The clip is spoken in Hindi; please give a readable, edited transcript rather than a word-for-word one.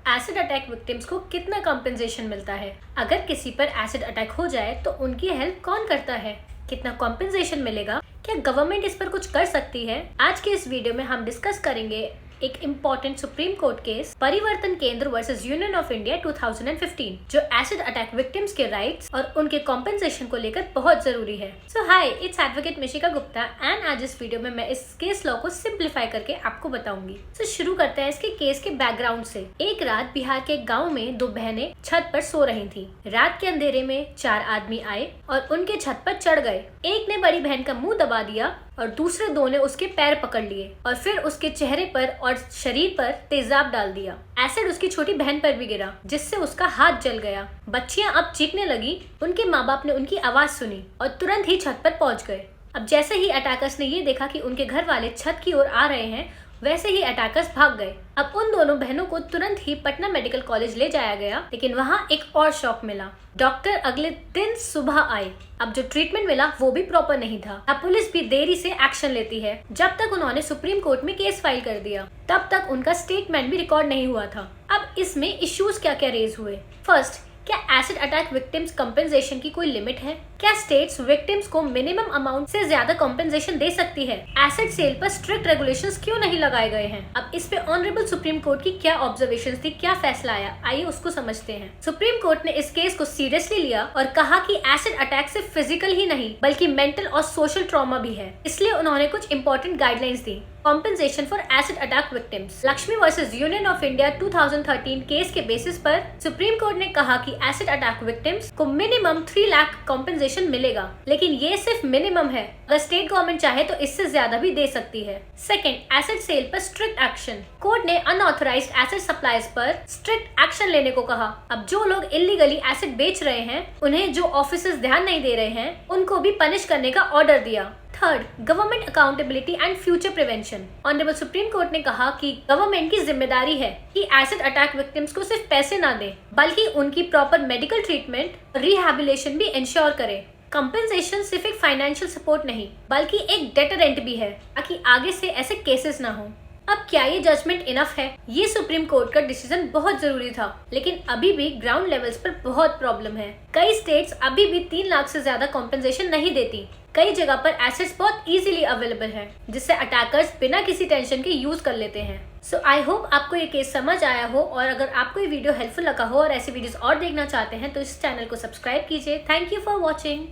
एसिड अटैक विक्टिम्स को कितना कॉम्पेंसेशन मिलता है? अगर किसी पर एसिड अटैक हो जाए तो उनकी हेल्प कौन करता है? कितना कॉम्पेंसेशन मिलेगा? क्या गवर्नमेंट इस पर कुछ कर सकती है? आज के इस वीडियो में हम डिस्कस करेंगे एक इम्पोर्टेंट सुप्रीम कोर्ट केस परिवर्तन केंद्र वर्सेस यूनियन ऑफ इंडिया 2015, जो एसिड अटैक विक्टिम्स के राइट्स और उनके कॉम्पेंसेशन को लेकर बहुत जरूरी है। So hi, it's advocate Mishika Gupta and आज इस वीडियो में मैं इस केस लॉ को सिंप्लीफाई करके आपको बताऊंगी। सो शुरू करते हैं इसके केस के बैकग्राउंड से। एक रात बिहार के गाँव में दो बहनें छत पर सो रही थी। रात के अंधेरे में चार आदमी आए और उनके छत पर चढ़ गए। एक ने बड़ी बहन का मुंह दबा दिया और दूसरे दो ने उसके पैर पकड़ लिए और फिर उसके चेहरे पर और शरीर पर तेजाब डाल दिया। एसिड उसकी छोटी बहन पर भी गिरा, जिससे उसका हाथ जल गया। बच्चियां अब चीखने लगी। उनके माँ बाप ने उनकी आवाज सुनी और तुरंत ही छत पर पहुंच गए। अब जैसे ही अटैकर्स ने ये देखा कि उनके घर वाले छत की ओर आ रहे हैं, वैसे ही अटैकर्स भाग गए। अब उन दोनों बहनों को तुरंत ही पटना मेडिकल कॉलेज ले जाया गया, लेकिन वहाँ एक और शॉक मिला। डॉक्टर अगले दिन सुबह आए। अब जो ट्रीटमेंट मिला वो भी प्रॉपर नहीं था। अब पुलिस भी देरी से एक्शन लेती है। जब तक उन्होंने सुप्रीम कोर्ट में केस फाइल कर दिया, तब तक उनका स्टेटमेंट भी रिकॉर्ड नहीं हुआ था। अब इसमें इश्यूज क्या क्या रेज हुए? फर्स्ट, क्या एसिड अटैक विक्टिम्स कॉम्पेंसेशन की कोई लिमिट है? क्या स्टेट्स विक्टिम्स को मिनिमम अमाउंट से ज्यादा कॉम्पेंसेशन दे सकती है? एसिड सेल पर स्ट्रिक्ट रेगुलेशंस क्यों नहीं लगाए गए हैं? अब इस पे ऑनरेबल सुप्रीम कोर्ट की क्या ऑब्जर्वेशंस थी, क्या फैसला आया, आइए उसको समझते हैं। सुप्रीम कोर्ट ने इस केस को सीरियसली लिया और कहा कि एसिड अटैक सिर्फ फिजिकल ही नहीं बल्कि मेंटल और सोशल ट्रॉमा भी है। इसलिए उन्होंने कुछ important guidelines the. Compensation for acid attack victims. Lakshmi versus union of India 2013 case के बेसिस पर सुप्रीम कोर्ट ने कहा कि एसिड अटैक विक्टिम्स को मिनिमम 3 लाख कॉम्पेंसेशन मिलेगा, लेकिन ये सिर्फ मिनिमम है। अगर स्टेट गवर्नमेंट चाहे तो इससे ज्यादा भी दे सकती है। सेकेंड, एसिड सेल पर स्ट्रिक्ट एक्शन। कोर्ट ने अनऑथराइज्ड एसिड सप्लाईज पर स्ट्रिक्ट एक्शन लेने को कहा। अब जो लोग इलीगली एसिड बेच रहे हैं, उन्हें जो ऑफिसर्स ध्यान नहीं दे रहे हैं, उनको भी पनिश करने का ऑर्डर दिया। Third, government accountability and future prevention. Honourable supreme court ने कहा कि गवर्नमेंट की जिम्मेदारी है कि एसिड अटैक विक्टिम्स को सिर्फ पैसे ना दे, बल्कि उनकी प्रॉपर मेडिकल ट्रीटमेंट, रिहैबिलिटेशन भी इंश्योर करे। कंपेंसेशन सिर्फ एक फाइनेंशियल सपोर्ट नहीं, बल्कि एक डेटरेंट भी है, ताकि आगे से ऐसे केसेस ना हो। अब क्या ये जजमेंट इनफ है? ये सुप्रीम कोर्ट का डिसीजन बहुत जरूरी था, लेकिन अभी भी ग्राउंड लेवल्स पर बहुत प्रॉब्लम है। कई स्टेट्स अभी भी 3 लाख से ज्यादा कॉम्पेंसेशन नहीं देती। कई जगह पर एसेट्स बहुत इजीली अवेलेबल है, जिससे अटैकर्स बिना किसी टेंशन के यूज कर लेते हैं। सो आई होप आपको ये केस समझ आया हो, और अगर आपको ये वीडियो हेल्पफुल लगा हो और ऐसी वीडियोस और देखना चाहते हैं तो इस चैनल को सब्सक्राइब कीजिए। Thank you for watching.